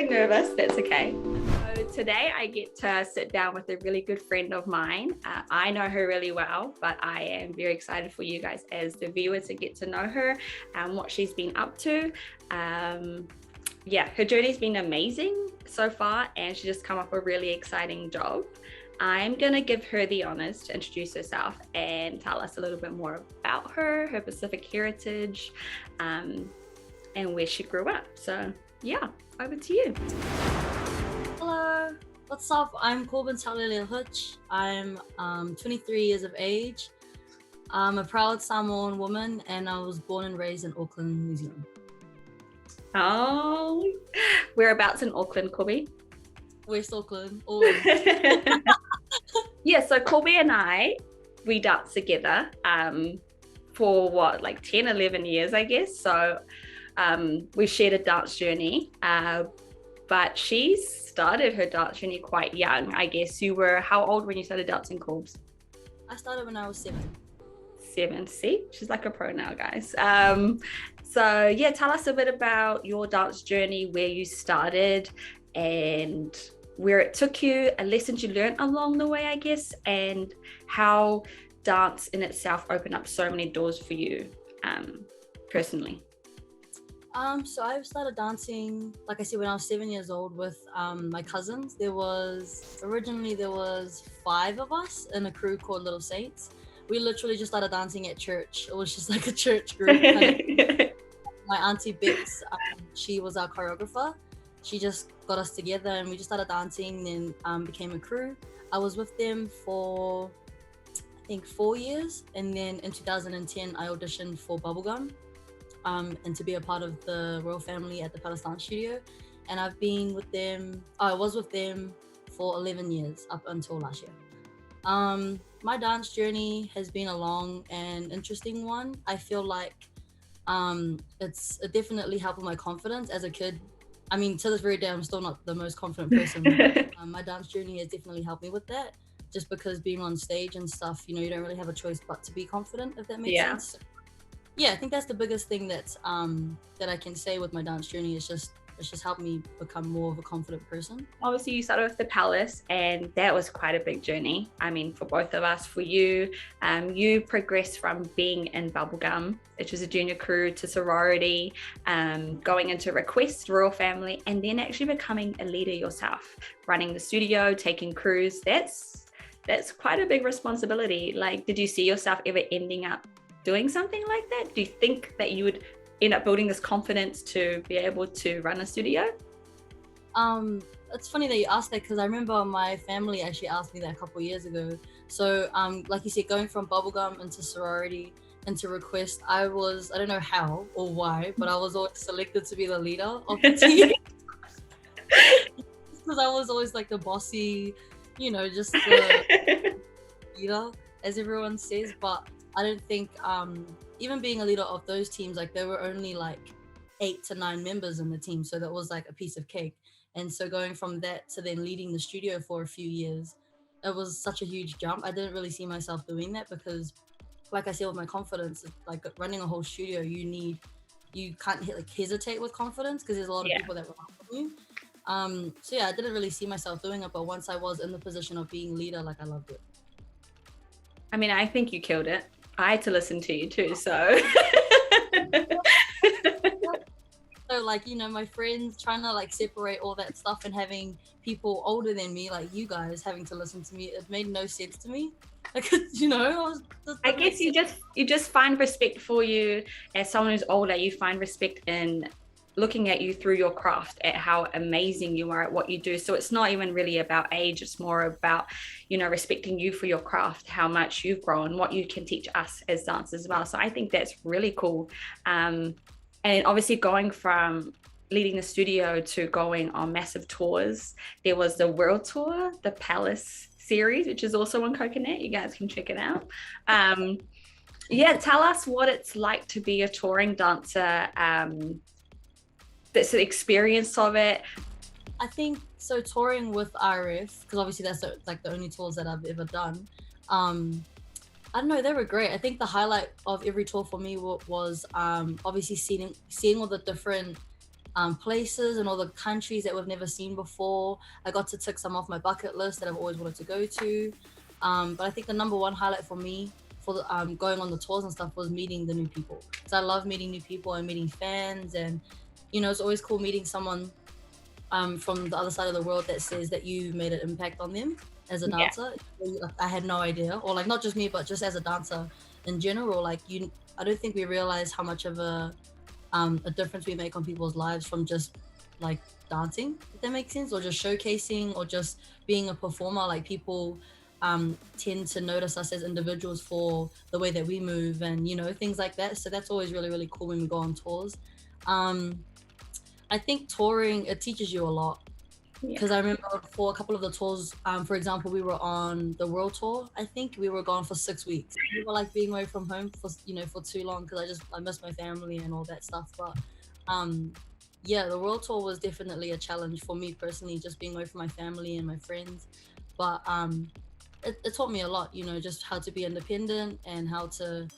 getting nervous. That's okay. So today I get to sit down with a really good friend of mine. I know her really well, but I am very excited for you guys as the viewer to get to know her and what she's been up to. Her journey's been amazing so far, and she just come up with a really exciting job. I'm gonna give her the honors to introduce herself and tell us a little bit more about her Pacific heritage, and where she grew up. So yeah, over to you. Hello, what's up? I'm Corbyn Taulealea-Huch. I'm 23 years of age. I'm a proud Samoan woman, and I was born and raised in Auckland, New Zealand. Oh, whereabouts in Auckland, Corby? West Auckland, always. Yeah, so Corby and we danced together for what, like 10, 11 years, I guess. So we shared a dance journey, but she started her dance journey quite young. I guess you were how old when you started dancing, Corbs? I started when I was 7. 7, see? She's like a pro now, guys. So yeah, tell us a bit about your dance journey, where you started and where it took you, lessons you learned along the way, I guess, and how dance in itself opened up so many doors for you personally. So I started dancing, like I said, when I was 7 years old with my cousins. Originally there was 5 of us in a crew called Little Saints. We literally just started dancing at church. It was just like a church group. My auntie Bex, she was our choreographer. She just got us together and we just started dancing and became a crew. I was with them for, I think, 4 years. And then in 2010, I auditioned for Bubblegum and to be a part of the royal family at the Palestine studio. And I was with them for 11 years up until last year. My dance journey has been a long and interesting one. I feel like it definitely helped with my confidence as a kid. I mean, to this very day, I'm still not the most confident person. My dance journey has definitely helped me with that, just because being on stage and stuff, you don't really have a choice but to be confident, if that makes sense. So, yeah, I think that's the biggest thing that I can say with my dance journey. It's just helped me become more of a confident person. Obviously, you started with the Palace, and that was quite a big journey. I mean, for both of us, for you, you progressed from being in Bubblegum, which was a junior crew, to sorority, going into Request, royal family, and then actually becoming a leader yourself, running the studio, taking crews. That's quite a big responsibility. Like, did you see yourself ever ending up doing something like that? Do you think that you would end up building this confidence to be able to run a studio? It's funny that you asked that, because I remember my family actually asked me that a couple of years ago. So like you said, going from Bubblegum into sorority into Request, I don't know how or why, but I was always selected to be the leader of the team. Because I was always like the bossy, just the leader, as everyone says. But I don't think even being a leader of those teams, like there were only like 8 to 9 members in the team, so that was like a piece of cake. And so going from that to then leading the studio for a few years, it was such a huge jump. I didn't really see myself doing that because, like I said, with my confidence, like running a whole studio, you can't hesitate with confidence, because there's a lot of people that rely on you. So yeah, I didn't really see myself doing it, but once I was in the position of being leader, like I loved it. I mean, I think you killed it. I had to listen to you too, so. So like, my friends trying to like separate all that stuff and having people older than me, like you guys, having to listen to me, it made no sense to me. Like, I guess you just find respect for you as someone who's older. You find respect in looking at you through your craft, at how amazing you are at what you do. So it's not even really about age. It's more about, respecting you for your craft, how much you've grown, what you can teach us as dancers as well. So I think that's really cool. And obviously going from leading the studio to going on massive tours, there was the world tour, the Palace series, which is also on Coconut. You guys can check it out. Tell us what it's like to be a touring dancer. That's the experience of it. I think so. Touring with RF, because obviously that's the only tours that I've ever done. I don't know, they were great. I think the highlight of every tour for me was obviously seeing all the different places and all the countries that we've never seen before. I got to tick some off my bucket list that I've always wanted to go to. But I think the number one highlight for me for the, going on the tours and stuff was meeting the new people. So I love meeting new people and meeting fans, and it's always cool meeting someone from the other side of the world that says that you made an impact on them as a dancer. I had no idea, or like not just me, but just as a dancer in general. Like I don't think we realize how much of a difference we make on people's lives from just like dancing, if that makes sense, or just showcasing, or just being a performer. Like people tend to notice us as individuals for the way that we move and things like that. So that's always really, really cool when we go on tours. I think touring, it teaches you a lot, because I remember for a couple of the tours, for example, we were on the world tour. I think we were gone for 6 weeks. We were like being away from home for for too long, because I miss my family and all that stuff. But the world tour was definitely a challenge for me personally, just being away from my family and my friends. But it taught me a lot, just how to be independent and how to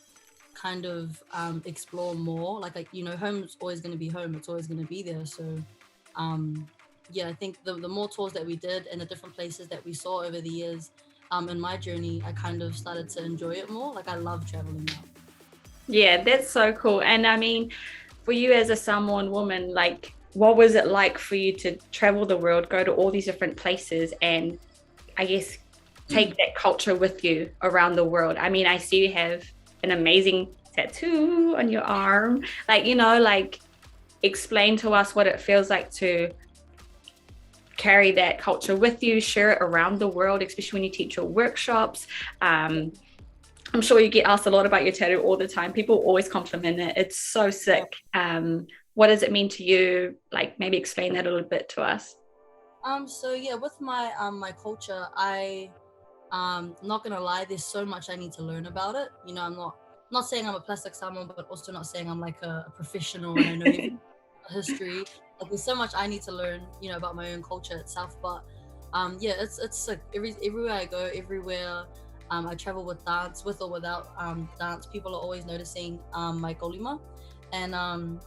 kind of explore more. Like home's always going to be home, it's always going to be there. So I think the more tours that we did and the different places that we saw over the years in my journey, I kind of started to enjoy it more. Like I love traveling now. Yeah, that's so cool. And I mean, for you as a Samoan woman, like what was it like for you to travel the world, go to all these different places, and I guess take that culture with you around the world? I mean, I see you have an amazing tattoo on your arm. Like, explain to us what it feels like to carry that culture with you, share it around the world, especially when you teach your workshops. I'm sure you get asked a lot about your tattoo all the time. People always compliment it. It's so sick. What does it mean to you? Like, maybe explain that a little bit to us. With my my culture, I'm not gonna lie, there's so much I need to learn about it. I'm not saying I'm a plastic Samoan, but also not saying I'm like a professional and I know every history. Like there's so much I need to learn, about my own culture itself. But it's like everywhere I go, everywhere I travel with dance, with or without dance, people are always noticing my kolima. And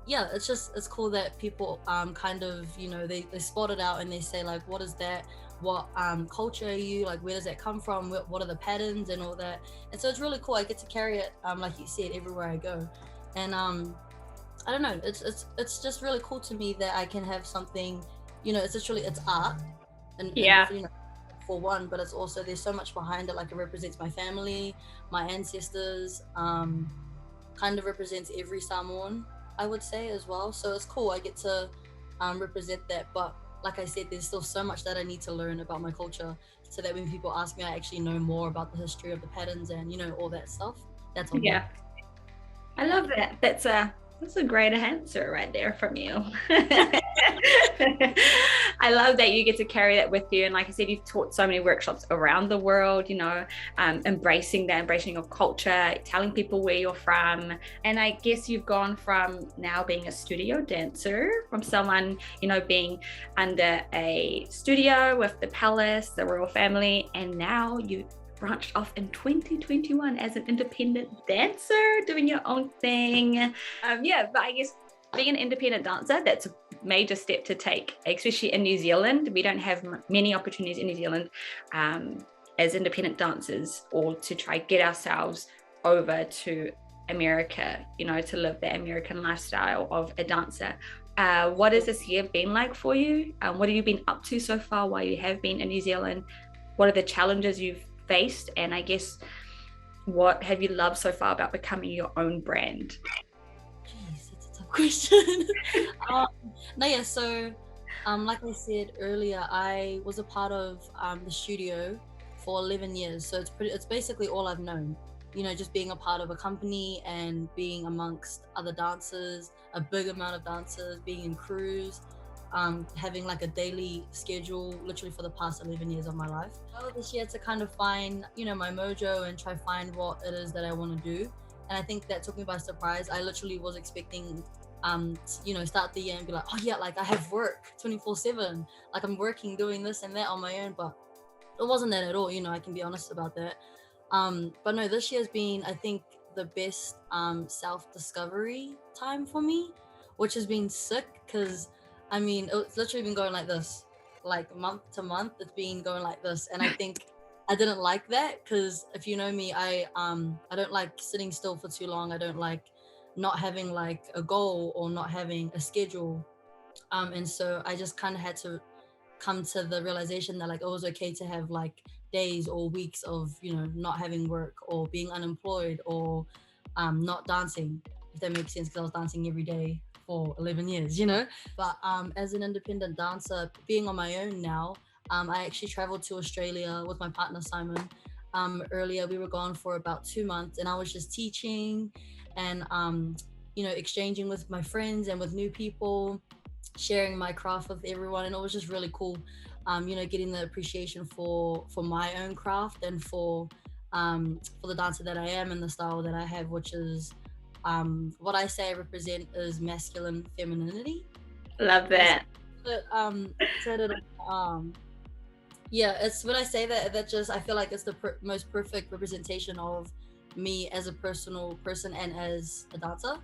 it's cool that people kind of they spot it out and they say like, what is that, what culture are you, like where does that come from, what are the patterns and all that. And so it's really cool. I get to carry it like you said, everywhere I go. And I don't know, it's just really cool to me that I can have something, it's art and for one, but it's also, there's so much behind it. Like it represents my family, my ancestors, kind of represents every Samoan, I would say, as well. So it's cool, I get to represent that. But like I said, there's still so much that I need to learn about my culture, so that when people ask me, I actually know more about the history of the patterns and all that stuff. That's all. Yeah, I love that. That's a great answer right there from you. I love that you get to carry that with you. And like I said, you've taught so many workshops around the world, embracing your culture, telling people where you're from. And I guess you've gone from now being a studio dancer, from someone, being under a studio with the palace, the royal family, and now you branched off in 2021 as an independent dancer, doing your own thing. But I guess being an independent dancer, that's a major step to take, especially in New Zealand. We don't have many opportunities in New Zealand as independent dancers, or to try get ourselves over to America, to live the American lifestyle of a dancer. What has this year been like for you? What have you been up to so far while you have been in New Zealand? What are the challenges you've faced? And I guess, what have you loved so far about becoming your own brand? Jeez, that's a tough question. So like I said earlier, I was a part of the studio for 11 years. So it's basically all I've known, just being a part of a company and being amongst other dancers, a big amount of dancers, being in crews, having like a daily schedule literally for the past 11 years of my life. This year to kind of find my mojo and try find what it is that I want to do. And I think that took me by surprise. I literally was expecting start the year and be like, oh yeah, like I have work 24/7, like I'm working doing this and that on my own. But it wasn't that at all, I can be honest about that. But no, this year has been, I think, the best self-discovery time for me, which has been sick because I mean it's literally been going like this, like month to month. It's been going like this, and I think I didn't like that because if you know me, I don't like sitting still for too long. I don't like not having like a goal or not having a schedule, and so I just kind of had to come to the realization that like it was okay to have like days or weeks of not having work or being unemployed or not dancing, if that makes sense, because I was dancing every day for 11 years, but as an independent dancer being on my own now, I actually traveled to Australia with my partner Simon. Earlier we were gone for about 2 months and I was just teaching and exchanging with my friends and with new people, sharing my craft with everyone, and it was just really cool. Getting the appreciation for my own craft and for the dancer that I am and the style that I have, which is what I say I represent is masculine femininity. Love that. Said it yeah, it's when I say that just I feel like it's the most perfect representation of me as a personal person and as a dancer.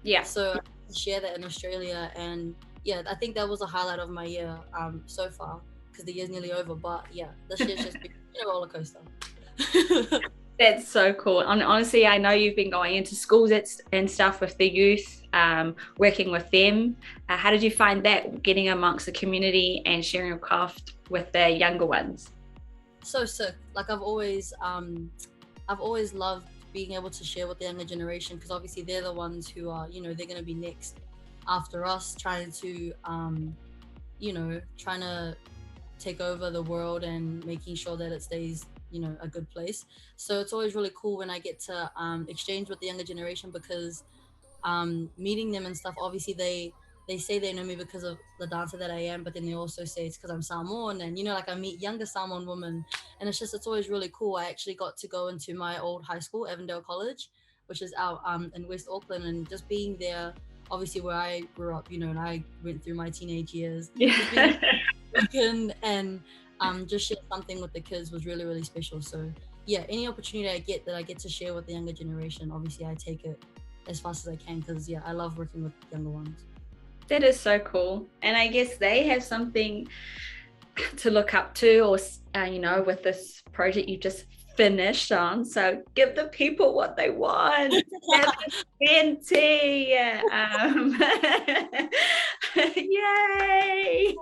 Yeah. So I share that in Australia, and yeah, I think that was a highlight of my year so far, because the year's nearly over. But yeah, this year's just been a roller coaster. That's so cool. And honestly, I know you've been going into schools and stuff with the youth, working with them. How did you find that, getting amongst the community and sharing your craft with the younger ones? So sick. Like I've always loved being able to share with the younger generation, because obviously they're the ones who are, they're going to be next after us, trying to take over the world and making sure that it stays a good place. So it's always really cool when I get to exchange with the younger generation, because meeting them and stuff, obviously they say they know me because of the dancer that I am, but then they also say it's because I'm Samoan, and like I meet younger Samoan women, and it's always really cool. I actually got to go into my old high school, Avondale College, which is out in West Auckland, and just being there, obviously where I grew up, and I went through my teenage years, and just share something with the kids was really, really special. So yeah, any opportunity I get to share with the younger generation, obviously I take it as fast as I can, because yeah, I love working with younger ones. That is so cool. And I guess they have something to look up to, or with this project you just finished on. So give the people what they want. Savage Fenty. Yay.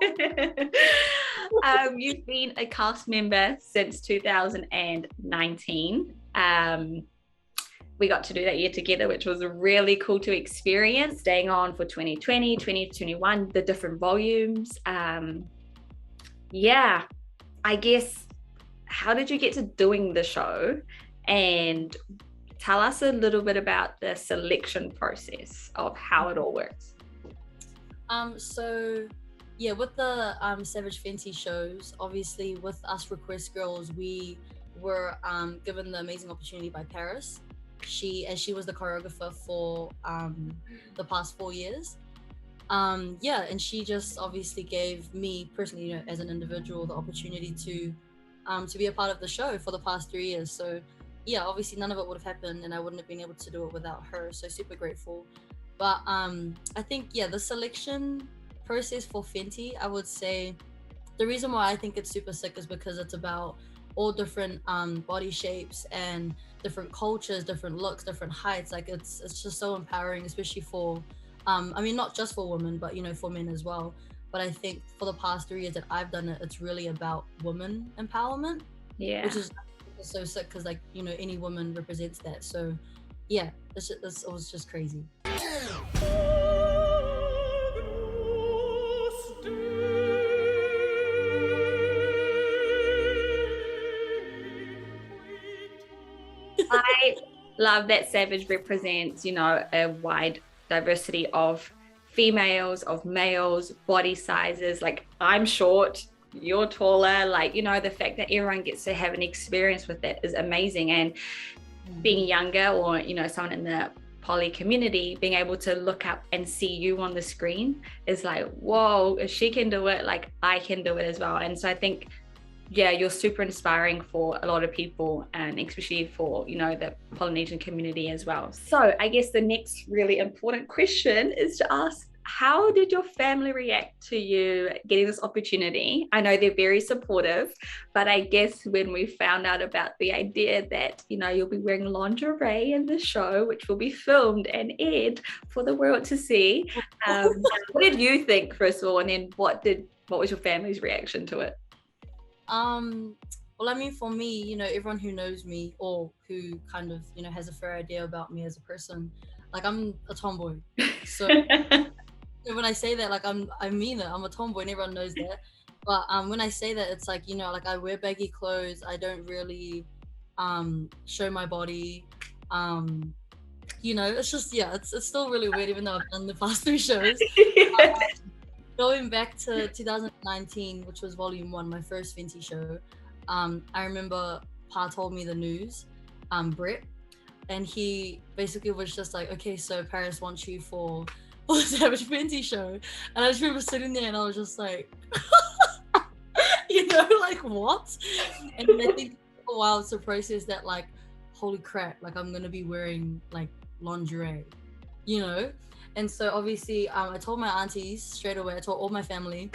You've been a cast member since 2019. We got to do that year together, which was really cool to experience, staying on for 2020, 2021, the different volumes. Yeah, I guess, how did you get to doing the show? And tell us a little bit about the selection process of how it all works. So yeah, with the Savage Fenty shows, obviously with us Request Girls, we were given the amazing opportunity by Paris. She was the choreographer for the past 4 years. And she just obviously gave me personally, as an individual, the opportunity to be a part of the show for the past 3 years. So yeah, obviously none of it would have happened and I wouldn't have been able to do it without her. So super grateful. But I think, yeah, the selection process for Fenty, I would say the reason why I think it's super sick is because it's about all different body shapes and different cultures, different looks, different heights. Like it's just so empowering, especially for not just for women, but for men as well. But I think for the past 3 years that I've done it, it's really about women empowerment. Yeah, which is so sick, because any woman represents that. So yeah, it was just crazy. I love that Savage represents, a wide diversity of females, of males, body sizes. Like I'm short, you're taller, the fact that everyone gets to have an experience with that is amazing. And being younger, or someone in the poly community, being able to look up and see you on the screen is like, whoa, if she can do it, like I can do it as well. And so I think, yeah, you're super inspiring for a lot of people, and especially for the Polynesian community as well. So I guess the next really important question is to ask, how did your family react to you getting this opportunity? I know they're very supportive, but I guess when we found out about the idea that, you know, you'll be wearing lingerie in the show, which will be filmed and aired for the world to see, what did you think, first of all, and then what was your family's reaction to it? Well, I mean, for me, you know, everyone who knows me or who kind of, you know, has a fair idea about me as a person, like I'm a tomboy. So when I say that, like I mean it. I'm a tomboy, and everyone knows that. But when I say that, it's like, you know, like I wear baggy clothes. I don't really show my body. You know, it's just, yeah, it's still really weird, even though I've done the past 3 shows. Going back to 2019, which was volume 1, my first Fenty show. I remember Pa told me the news, Brett, and he basically was just like, okay, so Paris wants you for the Savage Fenty show. And I just remember sitting there and I was just like, you know, like what? And then I think for a while it's a process that, like, holy crap, like I'm gonna be wearing like lingerie, you know? And so obviously I told my aunties straight away, I told all my family,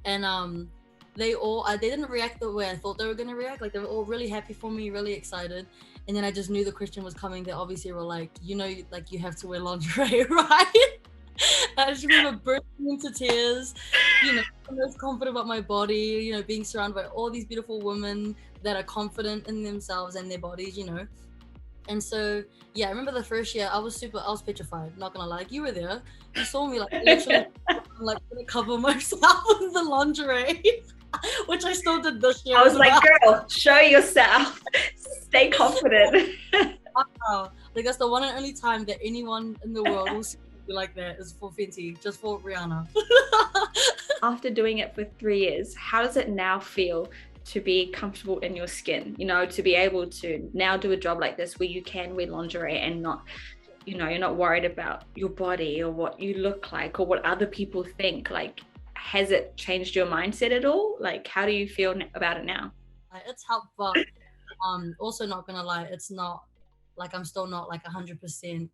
and they didn't react the way I thought they were gonna react. Like they were all really happy for me, really excited. And then I just knew the question was coming. They obviously were like, you know, like you have to wear lingerie, right? I just remember bursting into tears, you know, I'm most confident about my body, you know, being surrounded by all these beautiful women that are confident in themselves and their bodies, you know. And so, yeah, I remember the first year I was petrified, not gonna lie. Like, you were there, you saw me like literally like gonna cover myself with the lingerie, which I still did this year. I was like, girl, show yourself, stay confident. Wow. Like that's the one and only time that anyone in the world will see me like that is for Fenty, just for Rihanna. After doing it for 3 years, how does it now feel to be comfortable in your skin, you know, to be able to now do a job like this where you can wear lingerie and not, you know, you're not worried about your body or what you look like or what other people think? Like, has it changed your mindset at all? Like, how do you feel about it now? It's helped, but also not gonna lie, it's not like I'm still not like 100%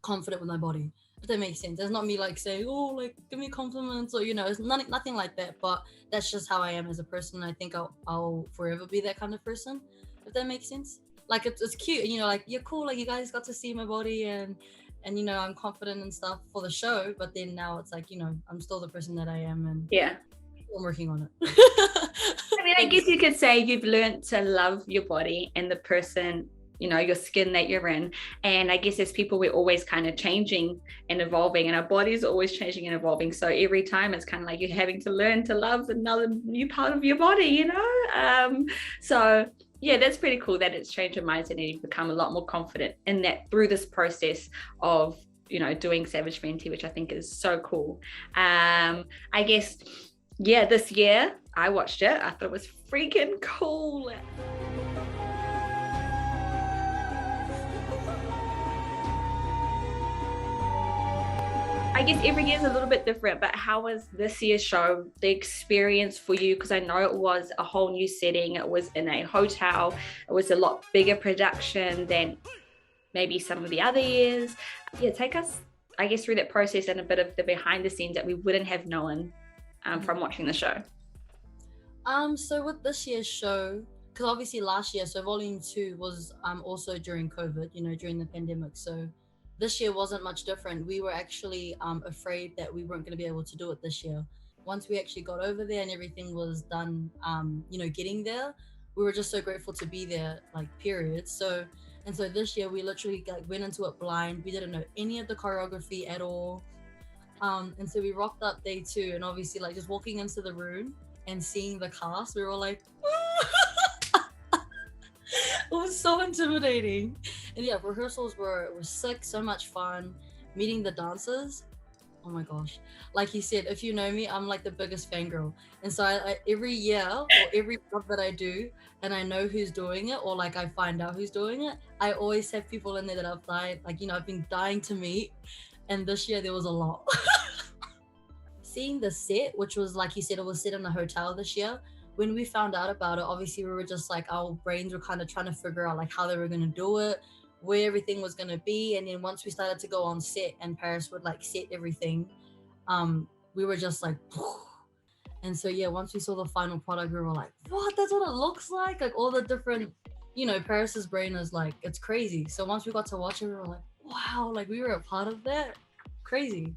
confident with my body, if that makes sense. It's not me like saying, oh, like give me compliments, or, you know, it's nothing like that, but that's just how I am as a person. I think I'll forever be that kind of person, if that makes sense. Like it's cute, you know, like you're cool, like you guys got to see my body and you know, I'm confident and stuff for the show, but then now it's like, you know, I'm still the person that I am, and yeah, I'm working on it. I mean, I guess you could say you've learned to love your body and the person, you know, your skin that you're in. And I guess as people, we're always kind of changing and evolving, and our bodies are always changing and evolving. So every time it's kind of like you're having to learn to love another new part of your body, you know? So yeah, that's pretty cool that it's changed your mindset and you've become a lot more confident in that through this process of, you know, doing Savage Fenty, which I think is so cool. I guess, yeah, this year I watched it. I thought it was freaking cool. I guess every year is a little bit different, but how was this year's show, the experience for you? Because I know it was a whole new setting. It was in a hotel. It was a lot bigger production than maybe some of the other years. Yeah, take us, I guess, through that process and a bit of the behind the scenes that we wouldn't have known from watching the show. So with this year's show, because obviously last year, so volume 2 was also during COVID, you know, during the pandemic. So this year wasn't much different. We were actually afraid that we weren't going to be able to do it this year. Once we actually got over there and everything was done, you know, getting there, we were just so grateful to be there, like, period. So this year we literally went into it blind. We didn't know any of the choreography at all. And so we rocked up day 2, and obviously, like, just walking into the room and seeing the cast, we were all like, it was so intimidating. And yeah, rehearsals were sick, so much fun. Meeting the dancers, oh my gosh. Like he said, if you know me, I'm like the biggest fangirl. And so I every year or every job that I do and I know who's doing it, or like I find out who's doing it, I always have people in there that I've been dying to meet. And this year there was a lot. Seeing the set, which was, like he said, it was set in a hotel this year. When we found out about it, obviously we were just like, our brains were kind of trying to figure out like how they were going to do it. where everything was going to be. And then once we started to go on set and Paris would like set everything, we were just like, and so yeah, once we saw the final product, we were like, what, that's what it looks like all the different, you know, Paris's brain is like, it's crazy. So once we got to watch it, we were like, wow, like we were a part of that. Crazy.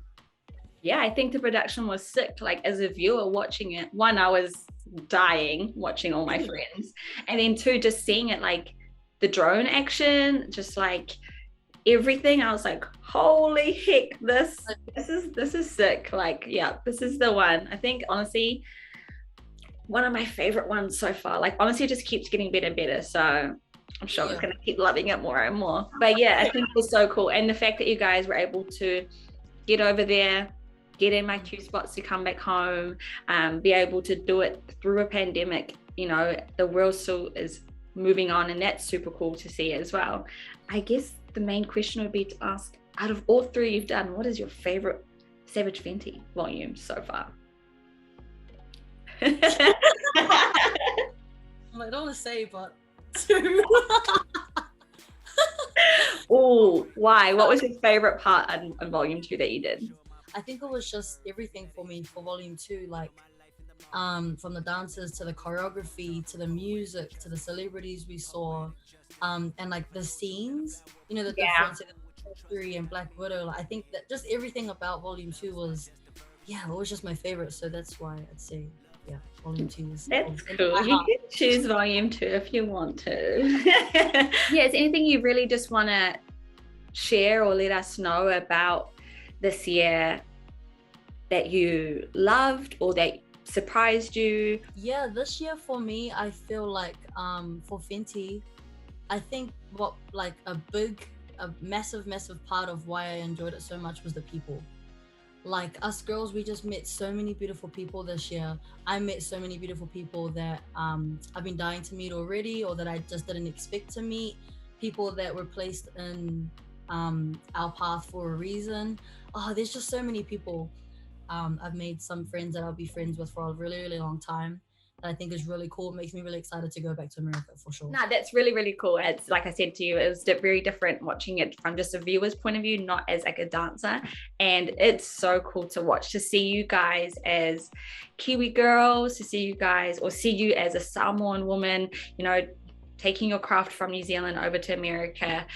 Yeah, I think the production was sick. Like as a viewer watching it, one, I was dying watching all my friends, and then two, just seeing it, like the drone action, just like everything. I was like, holy heck, this is sick. Like, yeah, this is the one. I think honestly, one of my favorite ones so far. Like honestly, it just keeps getting better and better. So I'm sure I'm gonna keep loving it more and more. But yeah, I think it was so cool. And the fact that you guys were able to get over there, get in my Q spots to come back home, be able to do it through a pandemic. You know, the world still is moving on, and that's super cool to see as well. I guess the main question would be to ask, out of all three you've done, what is your favorite Savage Fenty volume so far? I don't want to say, but two. Oh, why? What was your favorite part in volume 2 that you did? I think it was just everything for me for volume 2, like from the dancers to the choreography to the music to the celebrities we saw, and like the scenes, you know, the difference in History and Black Widow. Like, I think that just everything about volume 2 was, it was just my favorite. So that's why I'd say, volume 2 is. That's cool. You can choose volume 2 if you want to. Yeah, is anything you really just want to share or let us know about this year that you loved or that surprised you? Yeah, this year for me, I feel like for Fenty, I think what like a massive part of why I enjoyed it so much was the people. Like us girls, we just met so many beautiful people this year. I met so many beautiful people that I've been dying to meet already, or that I just didn't expect to meet. People that were placed in our path for a reason. Oh, there's just so many people. I've made some friends that I'll be friends with for a really, really long time. That I think is really cool. It makes me really excited to go back to America for sure. No, that's really, really cool. It's like I said to you, it was very different watching it from just a viewer's point of view, not as like a dancer. And it's so cool to watch, to see you guys as Kiwi girls, to see you guys, or see you as a Samoan woman, you know, taking your craft from New Zealand over to America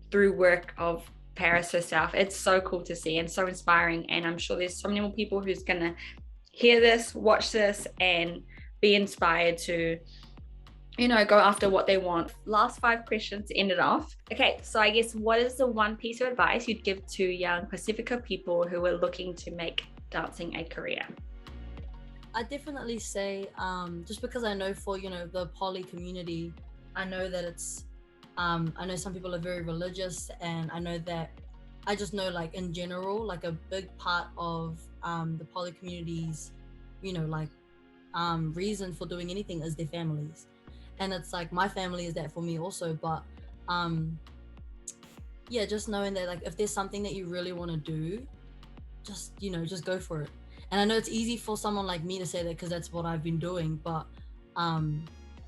through work of Paris herself. It's so cool to see and so inspiring. And I'm sure there's so many more people who's gonna hear this, watch this, and be inspired to, you know, go after what they want. Last 5 questions to end it off. Okay, so I guess what is the one piece of advice you'd give to young Pacifica people who are looking to make dancing a career? I definitely say, just because I know for, you know, the poly community, I know that it's, I know some people are very religious, and I know that, I just know like in general, like a big part of the poly community's, you know, like reason for doing anything is their families. And it's like my family is that for me also, but just knowing that like if there's something that you really want to do, just, you know, just go for it. And I know it's easy for someone like me to say that because that's what I've been doing, but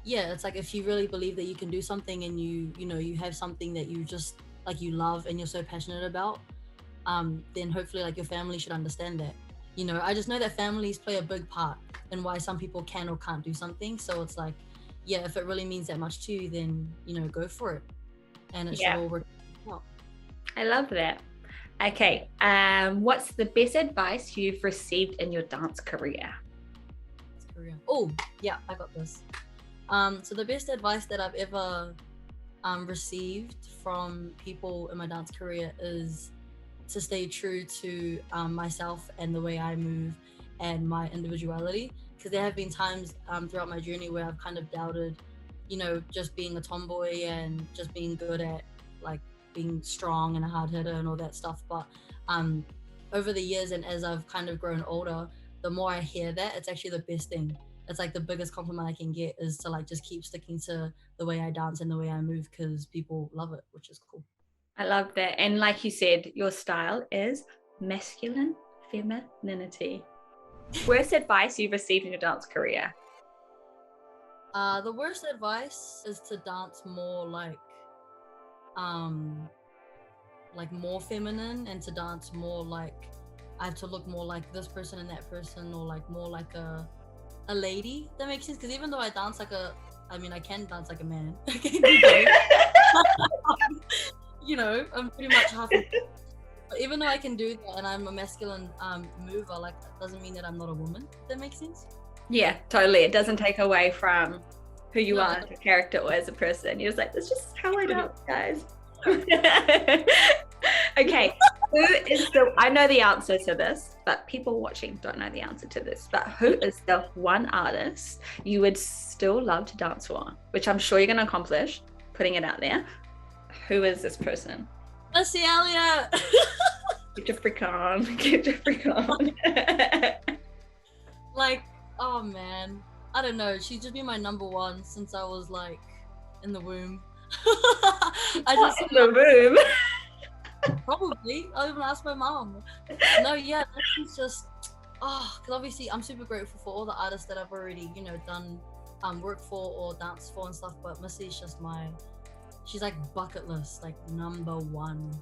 it's like if you really believe that you can do something and you know you have something that you just like you love and you're so passionate about, then hopefully like your family should understand that. You know, I just know that families play a big part in why some people can or can't do something. So it's like, if it really means that much to you, then, you know, go for it. And it should all work out. I love that. Okay, what's the best advice you've received in your dance career? Oh, yeah, I got this. So the best advice that I've ever received from people in my dance career is to stay true to myself and the way I move and my individuality. Because there have been times throughout my journey where I've kind of doubted, you know, just being a tomboy and just being good at like being strong and a hard hitter and all that stuff. But over the years and as I've kind of grown older, the more I hear that, it's actually the best thing. It's like the biggest compliment I can get is to like just keep sticking to the way I dance and the way I move, because people love it, which is cool. I love that. And like you said, your style is masculine femininity. Worst advice you've received in your dance career? The worst advice is to dance more like like more feminine, and to dance more like I have to look more like this person and that person, or like more like a lady. That makes sense, because even though I dance like I can dance like a man. I can do both. You know, I'm pretty much half. But even though I can do that and I'm a masculine mover, like that doesn't mean that I'm not a woman. That makes sense? Yeah, totally. It doesn't take away from who you No, are as a character or as a person. You're just like, that's just how I dance, guys. Okay, who is I know the answer to this, but people watching don't know the answer to this. But who is the one artist you would still love to dance for? Which I'm sure you're going to accomplish, putting it out there. Who is this person? Althea Strydom. Get your freak on. Get your freak on. Like, oh man, I don't know. She's just been my number one since I was like in the womb. I just in the room. Probably. I'll even ask my mom. No, yeah, that's just because obviously I'm super grateful for all the artists that I've already, you know, done work for or danced for and stuff. But Missy's just she's like bucket list, like number one.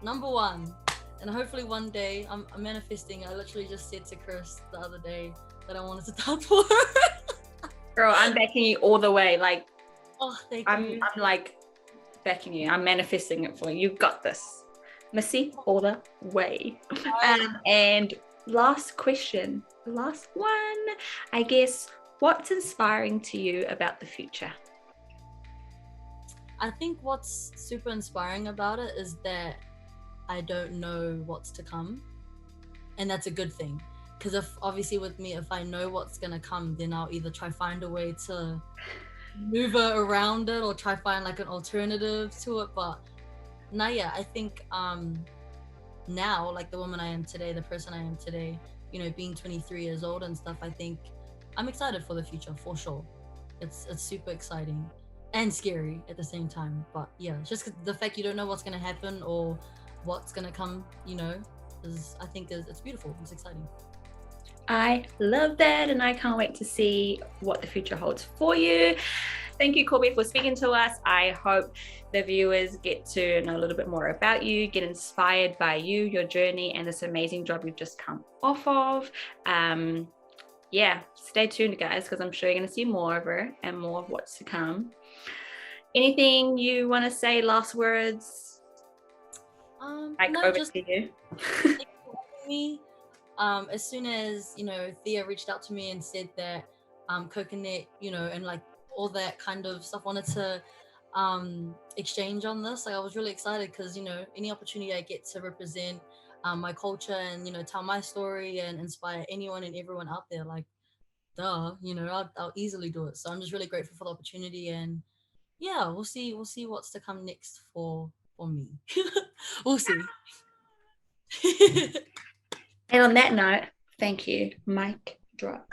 And hopefully one day I'm manifesting. I literally just said to Chris the other day that I wanted to dance for her. Girl, I'm backing you all the way. Like, oh, thank you. I'm like backing you. I'm manifesting it for you. You got this, Missy, all the way. And last question, last one, I guess. What's inspiring to you about the future? I think what's super inspiring about it is that I don't know what's to come, and that's a good thing. Because obviously with me, if I know what's gonna come, then I'll either try find a way to maneuver around it or try find like an alternative to it. But now, yeah, I think now, like the woman I am today, the person I am today, you know, being 23 years old and stuff, I think I'm excited for the future for sure. It's super exciting and scary at the same time. But yeah, just the fact you don't know what's gonna happen or what's gonna come, you know, I think it's beautiful. It's exciting. I love that, and I can't wait to see what the future holds for you. Thank you, Corby, for speaking to us. I hope the viewers get to know a little bit more about you, get inspired by you, your journey, and this amazing job you've just come off of. Yeah, stay tuned, guys, because I'm sure you're going to see more of her and more of what's to come. Anything you want to say, last words? Over to you. Thank you for having me. As soon as, you know, Thea reached out to me and said that Coconut, you know, and like all that kind of stuff, wanted to exchange on this, like I was really excited because, you know, any opportunity I get to represent my culture and, you know, tell my story and inspire anyone and everyone out there, like you know, I'll easily do it. So I'm just really grateful for the opportunity, and yeah, we'll see what's to come next for me. We'll see. And on that note, thank you. Mic drop.